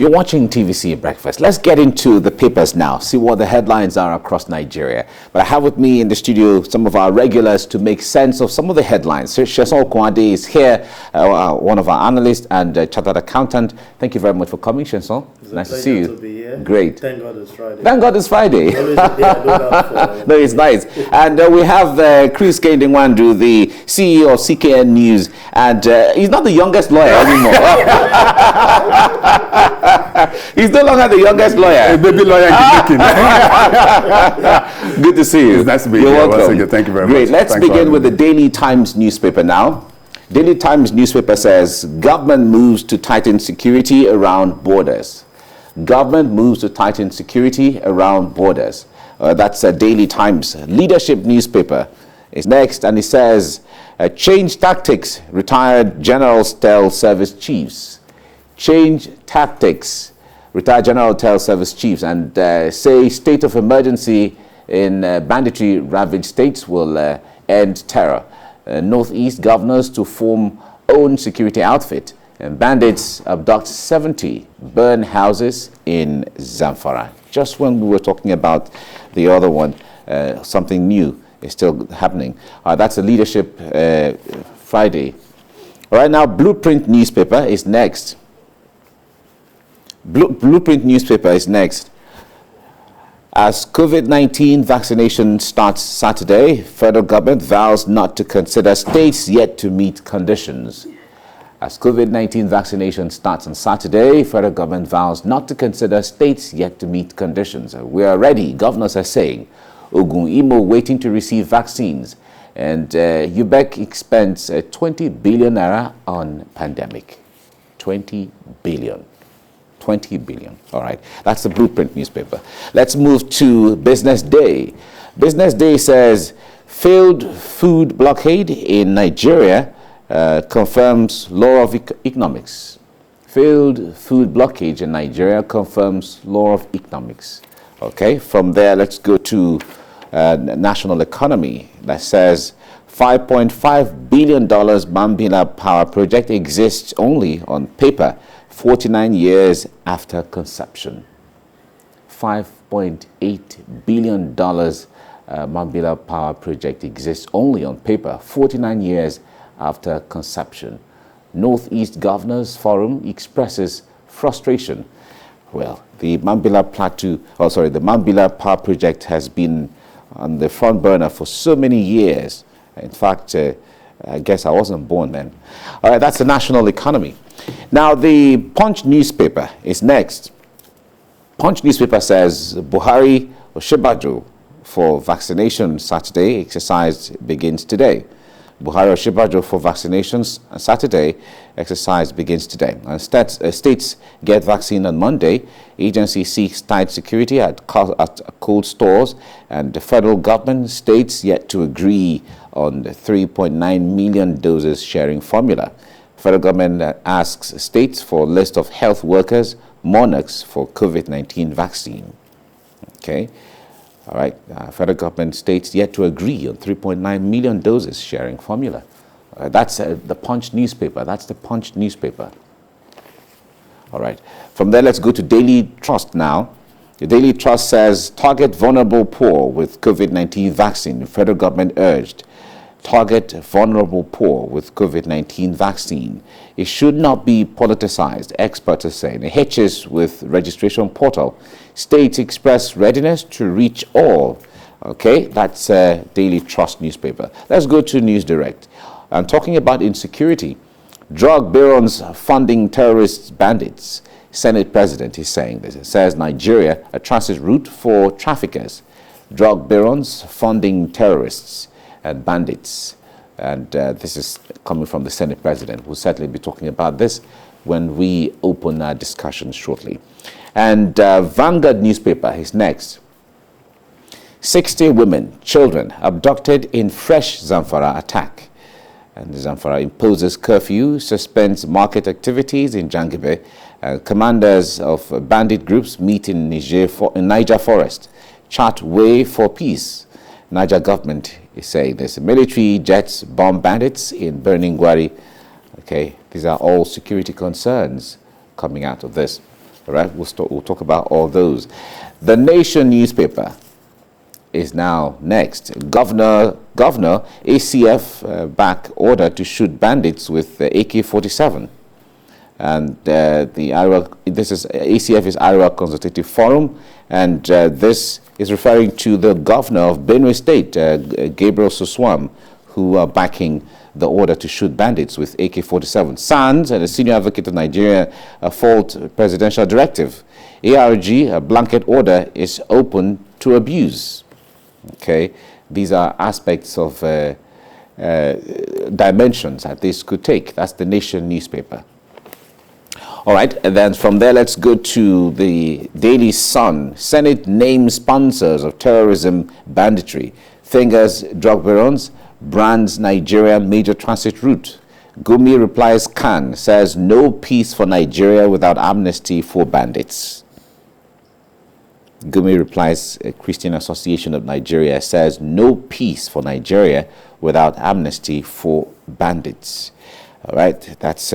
You're watching TVC Breakfast. Let's get into the papers now, see what the headlines are across Nigeria. But I have with me in the studio some of our regulars to make sense of some of the headlines. So Sheson Kwade is here, one of our analysts and chartered accountant. Thank you very much for coming, Sheson. Nice to see you. To be here. Great. Thank God it's Friday. Thank God it's Friday. Always a day I look out for. No, it's nice. And we have Chris Kendingwandu, the CEO of CKN News, and he's not the youngest lawyer anymore. He's no longer the youngest lawyer. A baby lawyer in the making. Good to see you. It's nice to be You're here. welcome. Once again, thank you very Great. much. Let's Thanks begin with the me. Daily Times newspaper now. Daily Times newspaper says government moves to tighten security around borders. Government moves to tighten security around borders. That's a Daily Times leadership newspaper. It's next, and it says change tactics. Retired generals tell service chiefs. Change tactics. Retired general tells service chiefs, and say state of emergency in banditry ravaged states will end terror. Northeast governors to form own security outfit. And bandits abduct 70, burn houses in Zamfara. Just when we were talking about the other one, something new is still happening. That's a leadership Friday. All right, now Blueprint newspaper is next. Blueprint newspaper is next. As COVID-19 vaccination starts Saturday, federal government vows not to consider states yet to meet conditions. As COVID-19 vaccination starts on Saturday, federal government vows not to consider states yet to meet conditions. We are ready, governors are saying. Ogun, Imo waiting to receive vaccines. And UBEC expends 20 billion naira on pandemic. 20 billion. 20 billion. All right. That's the Blueprint newspaper. Let's move to Business Day. Business Day says failed food blockade in Nigeria confirms law of economics. Failed food blockage in Nigeria confirms law of economics. Okay, from there, let's go to national economy. That says $5.5 billion Mambila power project exists only on paper, 49 years after conception. $5.8 billion Mambila power project exists only on paper, 49 years after conception. Northeast Governors Forum expresses frustration. Well, the Mambila the Mambila power project has been on the front burner for so many years. In fact, I guess I wasn't born then. All right, that's the national economy. Now, the Punch newspaper is next. Punch newspaper says Buhari Oshibajo for vaccination Saturday exercise begins today. Buhari Oshibajo for vaccinations on Saturday. Exercise begins today. And states get vaccine on Monday. Agency seeks tight security at cold stores. And the federal government, states yet to agree on the 3.9 million doses sharing formula. Federal government asks states for a list of health workers, monarchs for COVID-19 vaccine. Okay. All right, federal government states yet to agree on 3.9 million doses sharing formula. That's the Punch newspaper. That's the Punch newspaper. All right, from there, let's go to Daily Trust now. The Daily Trust says, target vulnerable poor with COVID-19 vaccine. The federal government urged. Target vulnerable poor with COVID-19 vaccine. It should not be politicized, experts are saying. It hitches with registration portal. States express readiness to reach all. Okay, that's Daily Trust newspaper. Let's go to News Direct. I'm talking about insecurity. Drug barons funding terrorists, bandits. Senate President is saying this. It says Nigeria, a transit route for traffickers. Drug barons funding terrorists and bandits. And this is coming from the Senate President. We'll certainly be talking about this when we open our discussion shortly. And Vanguard newspaper is next. 60 women, children abducted in fresh Zamfara attack. And Zamfara imposes curfew, suspends market activities in Jangibe. Commanders of bandit groups meet in Niger Forest, chart way for peace. Niger government is saying this. Military jets bomb bandits in Burning Gwari. Okay, these are all security concerns coming out of this. All right, we'll talk about all those. The Nation newspaper is now next. Governor ACF back order to shoot bandits with AK-47. And this is ACF is Iowa Consultative Forum, and this is referring to the governor of Benue State, Gabriel Soswam, who are backing the order to shoot bandits with AK-47. SANS, and the senior advocate of Nigeria, fault presidential directive. ARG, a blanket order, is open to abuse. Okay, these are aspects of dimensions that this could take. That's the Nation newspaper. All right, and then from there, let's go to the Daily Sun. Senate names sponsors of terrorism banditry. Fingers drug barons, brands Nigeria major transit route. Gumi replies Khan, says no peace for Nigeria without amnesty for bandits. Gumi replies, Christian Association of Nigeria says no peace for Nigeria without amnesty for bandits. All right, that's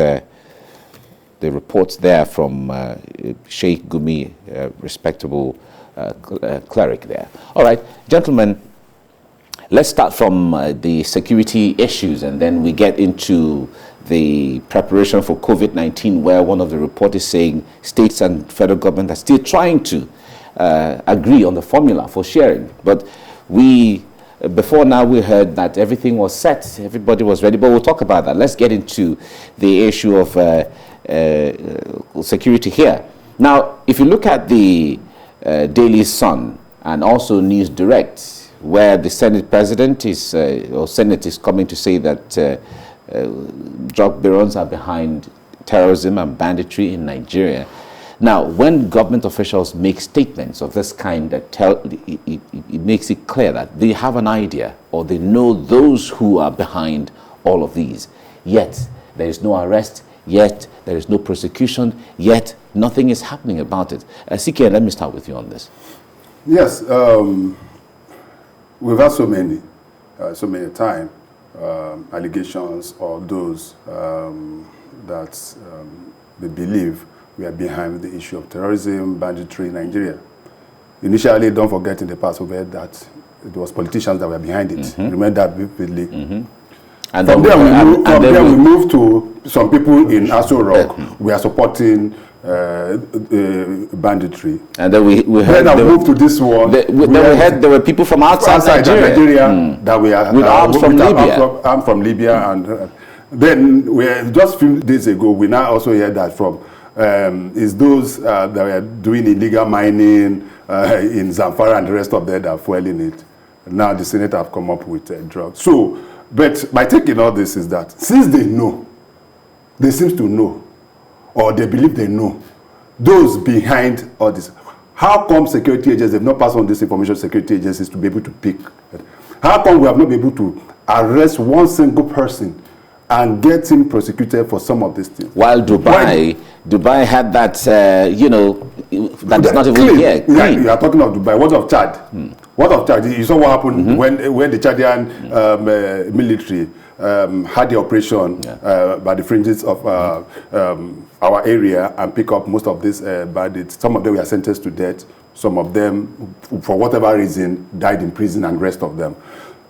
the reports there from Sheikh Gumi, respectable cleric there. All right, gentlemen, let's start from the security issues, and then we get into the preparation for COVID-19, where one of the reports is saying states and federal government are still trying to agree on the formula for sharing. But before now, we heard that everything was set, everybody was ready, but we'll talk about that. Let's get into the issue of security here. Now, if you look at the Daily Sun and also News Direct, where the Senate president is, or Senate is coming to say that drug barons are behind terrorism and banditry in Nigeria. Now, when government officials make statements of this kind, that it makes it clear that they have an idea or they know those who are behind all of these. Yet, there is no arrest. Yet, there is no prosecution. Yet, nothing is happening about it. CK, let me start with you on this. Yes, we've had so many times, allegations of those that they believe we are behind the issue of terrorism, banditry in Nigeria. Initially, don't forget in the past we heard that it was politicians that were behind it. Mm-hmm. Remember that vividly. Mm-hmm. And from there we moved to some people in Aso Rock. We are supporting banditry. And then we heard then moved to this one. We heard there were people from outside Nigeria that we are with arms from Libya. Arms from Libya, and then we just a few days ago we now also heard that from is those that were doing illegal mining in Zamfara and the rest of them that are fueling it. Now the Senate have come up with drugs. So, but my take in all this is that since they know, they seem to know, or they believe they know, those behind all this, how come security agencies have not passed on this information to security agencies to be able to pick? How come we have not been able to arrest one single person and get him prosecuted for some of these things? While Dubai had that, that is not even here. Yeah, you are talking of Dubai. What of Chad? What of Chad? You saw what happened when the Chadian military had the operation by the fringes of our area and pick up most of these bandits. Some of them were sentenced to death. Some of them, for whatever reason, died in prison, and the rest of them.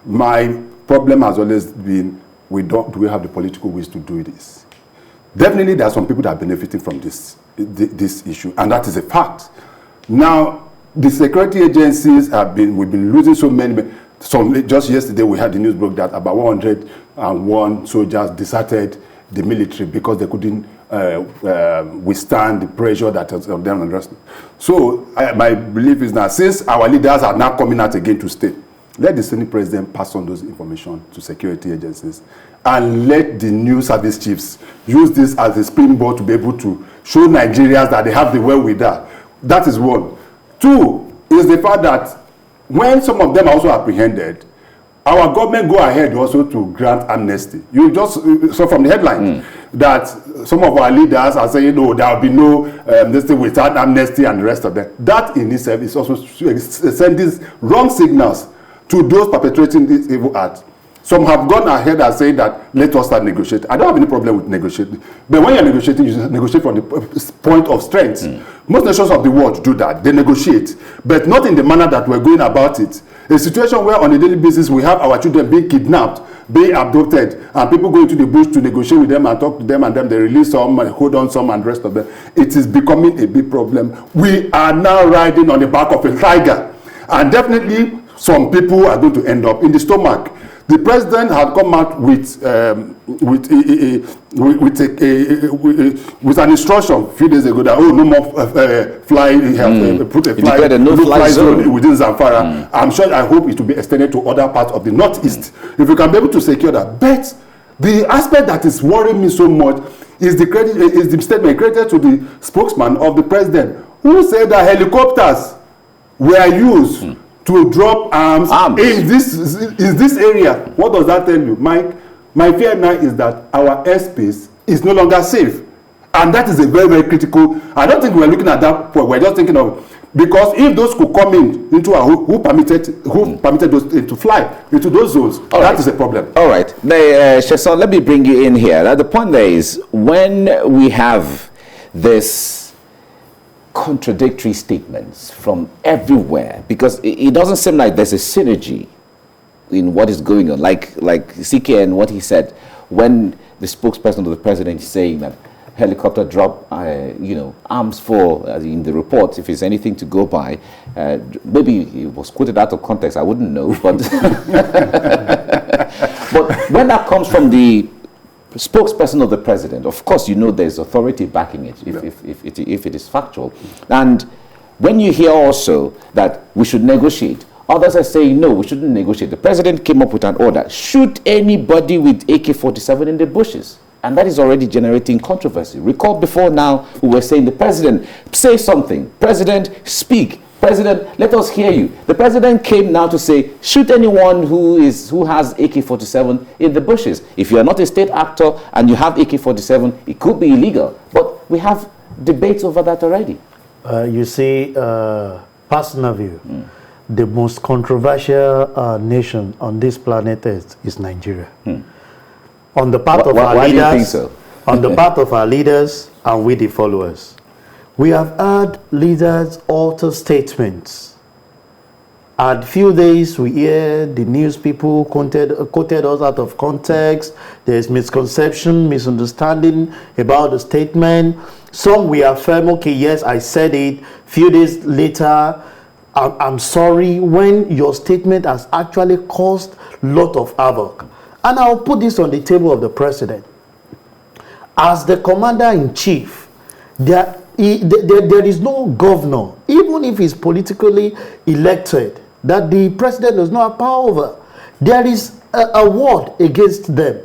My problem has always been, do we have the political will to do this? Definitely, there are some people that are benefiting from this issue, and that is a fact. Now, the security agencies we've been losing so many. Just yesterday, we had the news broke that about 101 soldiers deserted the military because they couldn't withstand the pressure that was on them and the rest. So, my belief is that since our leaders are now coming out again to stay, let the Senate president pass on those information to security agencies, and let the new service chiefs use this as a springboard to be able to show Nigerians that they have the wherewithal. That is one. Two is the fact that when some of them are also apprehended, our government go ahead also to grant amnesty. You just saw from the headline that some of our leaders are saying, no, there will be no this thing without amnesty and the rest of them. That in itself is also sending wrong signals to those perpetrating this evil act. Some have gone ahead and said that let us start negotiating. I don't have any problem with negotiating. But when you're negotiating, you negotiate from the point of strength. Most nations of the world do that. They negotiate, but not in the manner that we're going about it. A situation where on a daily basis we have our children being kidnapped, being abducted, and people go into the bush to negotiate with them and talk to them, and then they release some and hold on some and the rest of them. It is becoming a big problem. We are now riding on the back of a tiger, and definitely some people are going to end up in the stomach. The president had come out with an instruction a few days ago that no more flying, put a fly zone within Zamfara. I'm sure, I hope it will be extended to other parts of the northeast. If we can be able to secure that. But the aspect that is worrying me so much is the statement credited to the spokesman of the president, who said that helicopters were used to drop arms in this area. What does that tell you, Mike? My fear now is that our airspace is no longer safe, and that is a very, very critical. I don't think we're looking at that point. We're just thinking of, because if those could come into who permitted those to fly into those zones, that is a problem. All right, Sheson, let me bring you in here. Now, the point there is, when we have this contradictory statements from everywhere, because it doesn't seem like there's a synergy in what is going on, like CK and what he said when the spokesperson of the president is saying that helicopter drop arms for in the report, if it's anything to go by. Maybe it was quoted out of context, I wouldn't know, but but when that comes from the spokesperson of the president, of course, there's authority backing it if it is factual. And when you hear also that we should negotiate, others are saying no, we shouldn't negotiate. The president came up with an order: shoot anybody with AK-47 in the bushes, and that is already generating controversy. Recall before now we were saying, the president, say something, president, speak, president, let us hear you. The president came now to say, shoot anyone who has AK-47 in the bushes. If you are not a state actor and you have AK-47, it could be illegal. But we have debates over that already. You see, personal view, the most controversial nation on this planet Earth is Nigeria. On the part of our leaders, do you think so? On the part of our leaders and we the followers. We have heard leaders alter statements. At few days, we hear the news people quoted us out of context. There's misconception, misunderstanding about the statement. Some we affirm, okay, yes, I said it. Few days later, I'm sorry, when your statement has actually caused a lot of havoc. And I'll put this on the table of the president. As the commander-in-chief, there is no governor, even if he's politically elected, that the president does not have power over. There is a word against them.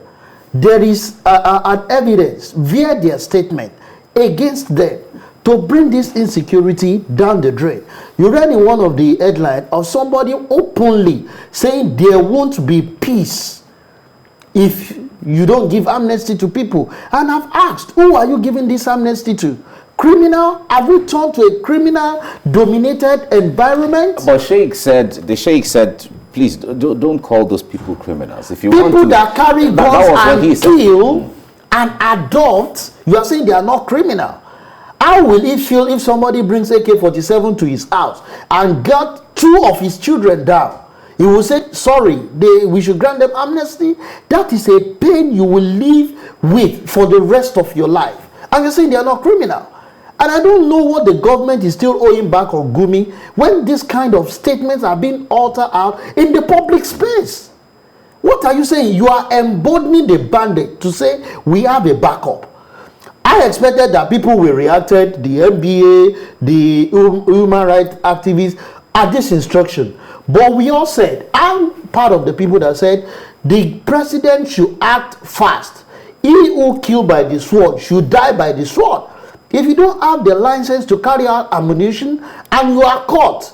There is an evidence via their statement against them to bring this insecurity down the drain. You read in one of the headlines of somebody openly saying there won't be peace if you don't give amnesty to people. And I've asked, who are you giving this amnesty to? Criminal? Have we turned to a criminal-dominated environment? But the Sheikh said, please don't call those people criminals. If you people want to, that carry guns and kill and adopt, you are saying they are not criminal. How will he feel if somebody brings AK-47 to his house and got 2 of his children down? He will say, sorry, we should grant them amnesty. That is a pain you will live with for the rest of your life. And you're saying they are not criminal. And I don't know what the government is still owing back on Gumi when this kind of statements are being altered out in the public space. What are you saying? You are emboldening the bandit to say we have a backup. I expected that people will react, the NBA, the human rights activists, at this instruction. But we all said, I'm part of the people that said the president should act fast. He who killed by the sword should die by the sword. If you don't have the license to carry out ammunition and you are caught,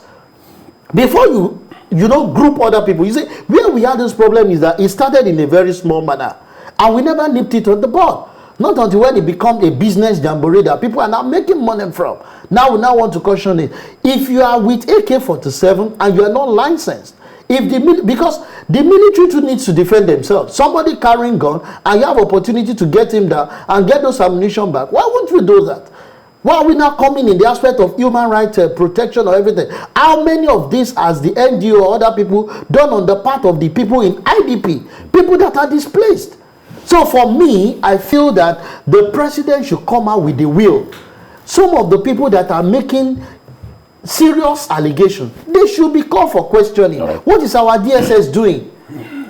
before you group other people, you say, where we had this problem is that it started in a very small manner and we never nipped it on the bud. Not until when it becomes a business jamboree that people are now making money from. Now we want to caution it. If you are with AK-47 and you are not licensed, because the military too needs to defend themselves. Somebody carrying gun and you have opportunity to get him down and get those ammunition back. Why won't we do that? Why are we not coming in the aspect of human rights protection or everything? How many of this has the NGO or other people done on the part of the people in IDP, people that are displaced? So for me, I feel that the president should come out with the will. Some of the people that are making serious allegations, they should be called for questioning. Right. What is our DSS doing?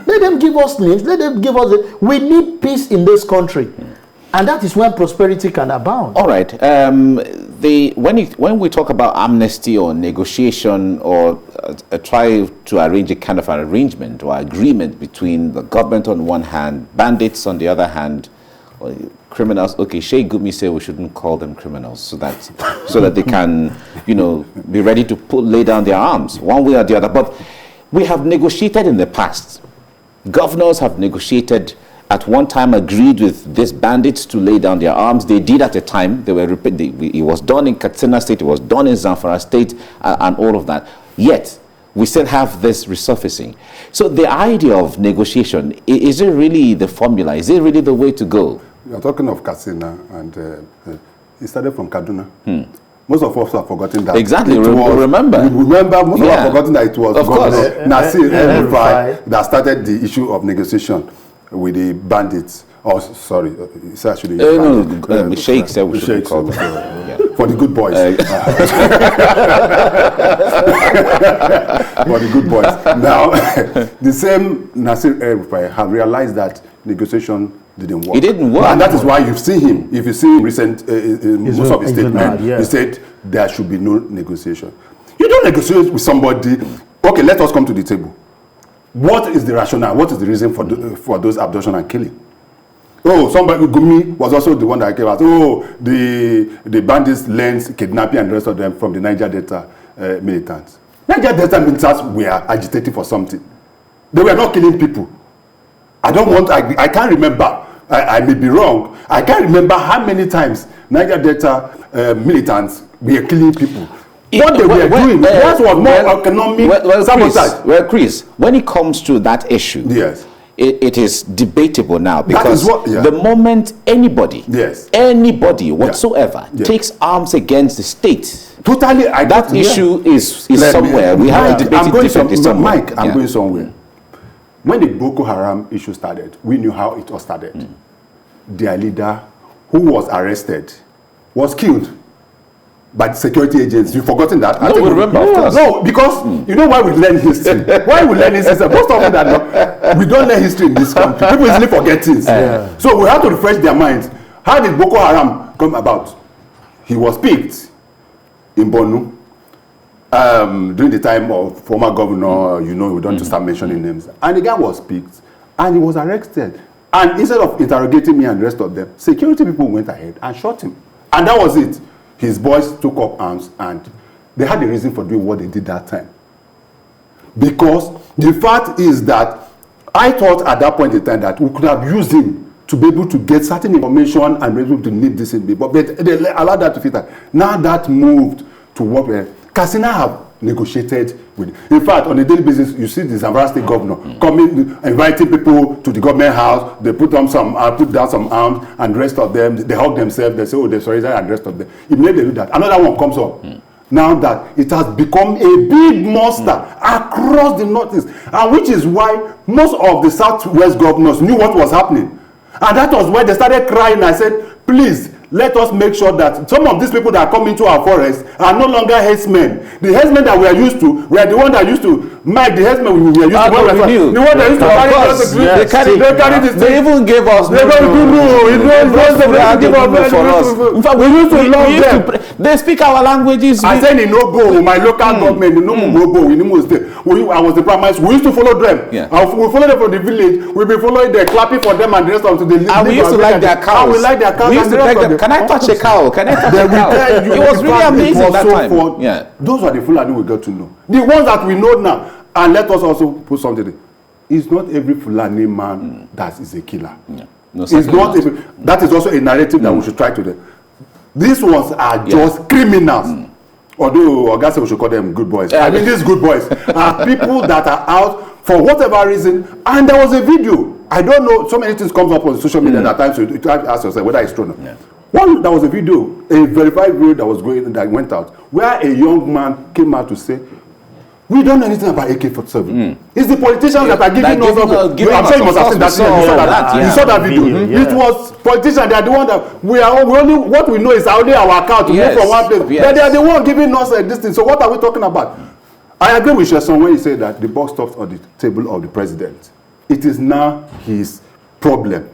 Let them give us names. Let them give us. We need peace in this country. And that is when prosperity can abound. All right. When we talk about amnesty or negotiation or try to arrange a kind of an arrangement or agreement between the government on one hand, bandits on the other hand, or criminals. Okay, Sheikh Gumi say we shouldn't call them criminals so that they can, be ready to lay down their arms one way or the other. But we have negotiated in the past. Governors have negotiated. At one time agreed with these bandits to lay down their arms. They did at a time. It was done in Katsina State, it was done in Zamfara State, and all of that. Yet, we still have this resurfacing. So the idea of negotiation, is it really the formula? Is it really the way to go? You're talking of Katsina, and it started from Kaduna. Most of us have forgotten that. Exactly, remember. Most of us have forgotten that it was Nasir El-Rufai that started the issue of negotiation with the bandits. Oh, sorry, it's actually Sheikh said we should call them for the good boys. For the good boys. Now, the same Nasir El-Rufai have realized that negotiation didn't work. It didn't work, and that is why you've seen him. If you see him recent, most of his statements, he said there should be no negotiation. You don't negotiate with somebody. Okay, let us come to the table. What is the rationale? What is the reason for those abduction and killing? Oh, somebody, Gumi was also the one that came out. Oh, the bandits learned kidnapping and the rest of them from the Niger Delta militants. Niger Delta militants were agitating for something. They were not killing people. I can't remember. I may be wrong. I can't remember how many times Niger Delta militants were killing people. What they were doing, that was more economic sabotage. Chris, when it comes to that issue, yes, it is debatable now because the moment anybody whatsoever takes arms against the state, totally, that issue is somewhere. We have to debate it differently somewhere. Mike, I'm going somewhere. When the Boko Haram issue started, we knew how it was started. Their leader, who was arrested, was killed by the security agents. You've forgotten that? No, we remember, of course. No, because you know why we learn history? Why we learn history? Most of them we don't learn history in this country. People easily forget things. So we have to refresh their minds. How did Boko Haram come about? He was picked in Borno during the time of former governor, we don't want to start mentioning names. And the guy was picked and he was arrested. And instead of interrogating me and the rest of them, security people went ahead and shot him. And that was it. His boys took up arms and they had a reason for doing what they did that time. Because the fact is that I thought at that point in time that we could have used him to be able to get certain information and be able to lead this in. But they allowed that to filter. Now that moved to what Katsina have negotiated with. In fact, on a daily basis, you see the Zamfara State governor coming, inviting people to the government house. They put down some arms, and the rest of them, they hug themselves. They say, "Oh, they're sorry," and the rest of them. Immediately they do that. Another one comes up. Now that it has become a big monster across the Northeast, and which is why most of the Southwest governors knew what was happening, and that was why they started crying. I said, "Please, let us make sure that some of these people that come into our forest are no longer herdsmen. The herdsmen that we are used to, we are the one that used to Mike, the herdsmen we are used to. The one that used to carry us. They even gave us. In fact, we used to love them. They speak our languages. I said in Ogo, my local government, in Ogo, in Imo State, I was the prime minister. We used to follow them. We follow them from the village. We be following them, clapping for them and the rest of them. And we used to like their cows. We like their cows. We used to beg them. Can I touch a cow? Can I touch a cow? It was really amazing that time. Yeah. Those are the Fulani we got to know. The ones that we know now. And let us also put something there. It's not every Fulani man that is a killer. No, it's not every, that is also a narrative that we should try to do. These ones are just criminals. Although I guess we should call them good boys. I mean, these good boys are people that are out for whatever reason. And there was a video. I don't know, so many things comes up on social media at times, so you try to ask yourself whether it's true or not. One, there was a video, a verified video that went out, where a young man came out to say, we don't know anything about AK-47. It's the politicians that are giving us. I'm sure you must have seen that. You saw that video. It was politicians. They are the one that we only. What we know is only our account to move from one place. But they are the one giving us this thing. So what are we talking about? I agree with Sheson when he said that the buck stops on the table of the president. It is now his problem.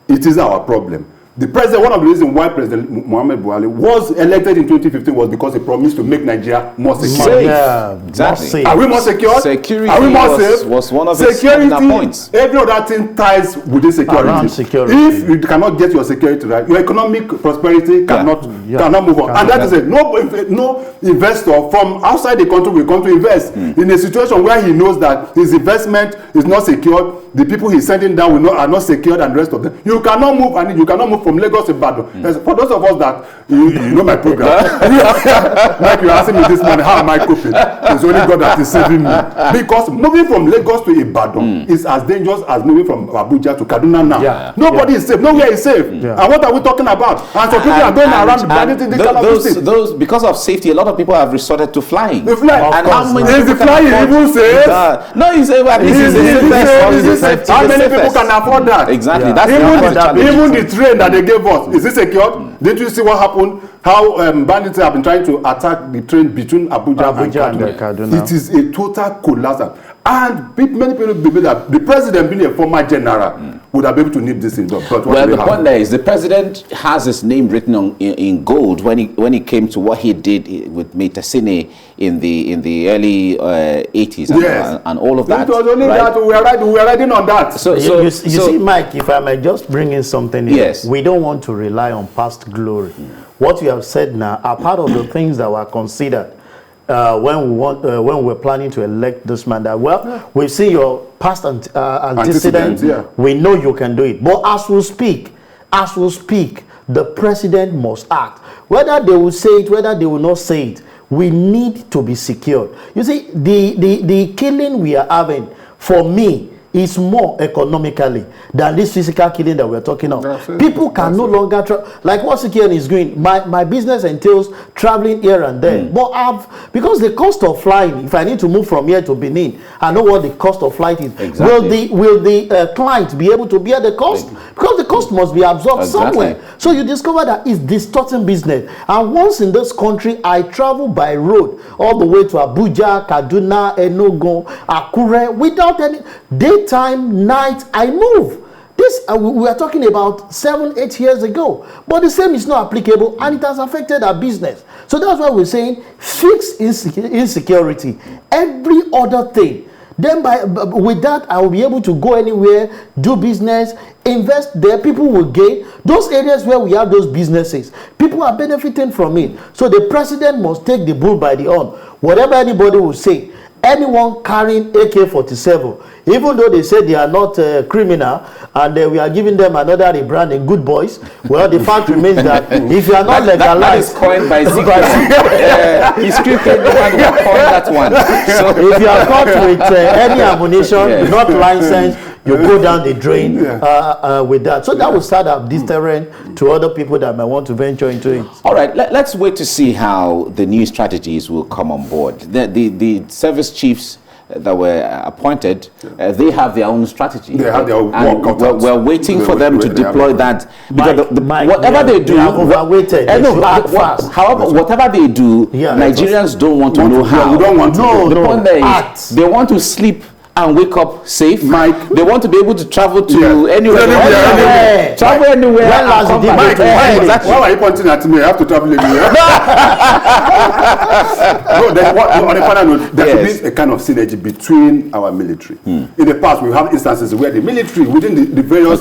It is our problem. The president, one of the reasons why President Muhammad Buhari was elected in 2015 was because he promised to make Nigeria more secure. Yeah, exactly. Are we more secure? Security Are we more safe? Was one of his points. Every other thing ties with this security. If you cannot get your security right, your economic prosperity cannot move on. And that is it. No investor from outside the country will come to invest in a situation where he knows that his investment is not secured. The people he's sending down are not secured, and the rest of them. You cannot move, and you cannot move from Lagos to Ibadan. For those of us that you know my program, like you're asking me this morning, how am I coping? It's only God that is saving me. Because moving from Lagos to Ibadan is as dangerous as moving from Abuja to Kaduna now. Nobody is safe. Nowhere is safe. And what are we talking about? And so people are going around those because of safety. A lot of people have resorted to flying. They fly. And how many is the flying even safe? No, it's the safest. How many people can afford that? Exactly. That's even the train that they gave us, is it secured? Did you see what happened? How bandits have been trying to attack the train between Abuja and Kaduna. It is a total collapse. And many people believe that the president, being a former general, would have been able to nip this in. But well, the point there is the president has his name written in gold when he came to what he did with Metasine in the early 80s and all of that. It was only that we were riding on that. So you see, Mike, if I might just bring in something here. Yes. We don't want to rely on past glory. What you have said now are part of the things that were considered when we're planning to elect this man. That we've seen your past antecedents. We know you can do it. But as we speak, the president must act. Whether they will say it, whether they will not say it, we need to be secured. You see, the killing we are having, for me, is more economically than this physical killing that we're talking of. People can no longer like what Security is doing. My business entails traveling here and there, but because the cost of flying, if I need to move from here to Benin, I know what the cost of flight is. Exactly. Will the client be able to bear the cost? Because the cost must be absorbed somewhere. So you discover that it's distorting business. And once in this country, I travel by road all the way to Abuja, Kaduna, Enugu, Akure without any daytime, night, I move. This we are talking about 7-8 years ago, but the same is not applicable, and it has affected our business. So that's why we're saying fix insecurity. Every other thing, then with that I will be able to go anywhere, do business, invest there. People will gain. Those areas where we have those businesses, people are benefiting from it. So the president must take the bull by the horn. Whatever anybody will say, anyone carrying AK-47, even though they say they are not criminal and we are giving them another rebranding, good boys, well, the fact remains that if you are not legalized... That is coined by Zika. He's scripted the one who coined that one. So if you are caught with any ammunition, not licensed, you go down the drain with that. So that will start a deterrent to other people that might want to venture into it. All right, let's wait to see how the new strategies will come on board. The service chiefs that were appointed, they have their own strategy. They have their own work. We're waiting for them to deploy that. Because whatever they do, however, whatever they do, Nigerians don't want to know how. The point there is, they want to sleep and wake up safe. Mike, they want to be able to travel to anywhere. Travel anywhere. Mike, why are you pointing at me? I have to travel anywhere. On a final note, there should be a kind of synergy between our military. In the past, we have instances where the military within the various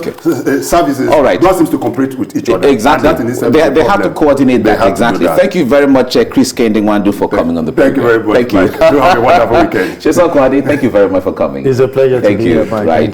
services don't seem to cooperate with each other. Exactly. They have to coordinate that. Exactly. Thank you very much, Chris Kendingwandu, for coming on the program. Thank you very much. Thank you. You have a wonderful weekend. Sheson Kwade, thank you very much for coming. It's a pleasure to be here, Mike. Right.